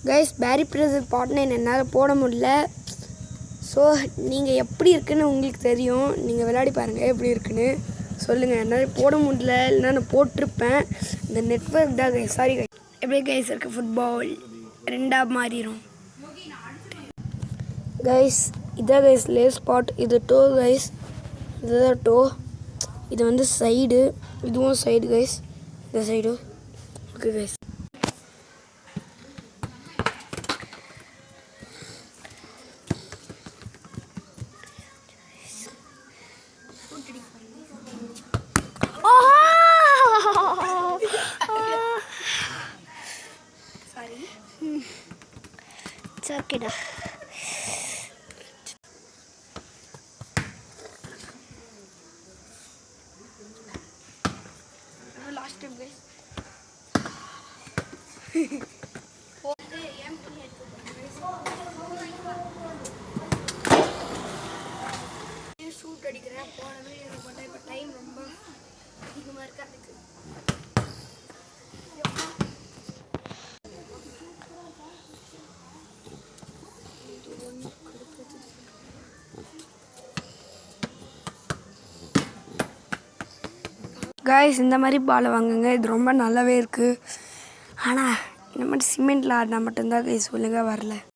Guys பேரி brother பாட்னை என்னால் போட முடியல. ஸோ நீங்கள் எப்படி இருக்குன்னு உங்களுக்கு தெரியும். நீங்கள் விளையாடி பாருங்கள் எப்படி இருக்குன்னு சொல்லுங்கள். என்னால் போட முடியல, இல்லைன்னா நான் போட்டிருப்பேன். இந்த நெட்வொர்க் தான் கைஸ். Sorry guys. எப்படி கைஸ் இருக்குது ஃபுட்பால் ரெண்டாக மாறிடும் கைஸ். இதான் கைஸ் லேவ் ஸ்பாட். இது டோ கைஸ். இதுதான் டோ. இது வந்து சைடு, இதுவும் சைடு கைஸ். இந்த side okay guys. Sorry, it's ஓகேடா. Last time guys. ஷூட் அடிக்கிறேன். போன வீடியோ போட்டேன். இப்போ டைம் ரொம்ப அதிகமாக இருக்கு. அதுக்கு கைஸ் இந்த மாதிரி பால் வாங்குங்க. இது ரொம்ப நல்லாவே இருக்குது. ஆனால் இந்த மாதிரி சிமெண்ட்டில் ஆடினா மட்டும்தான் கைஸ் ஒழுங்காக வரல.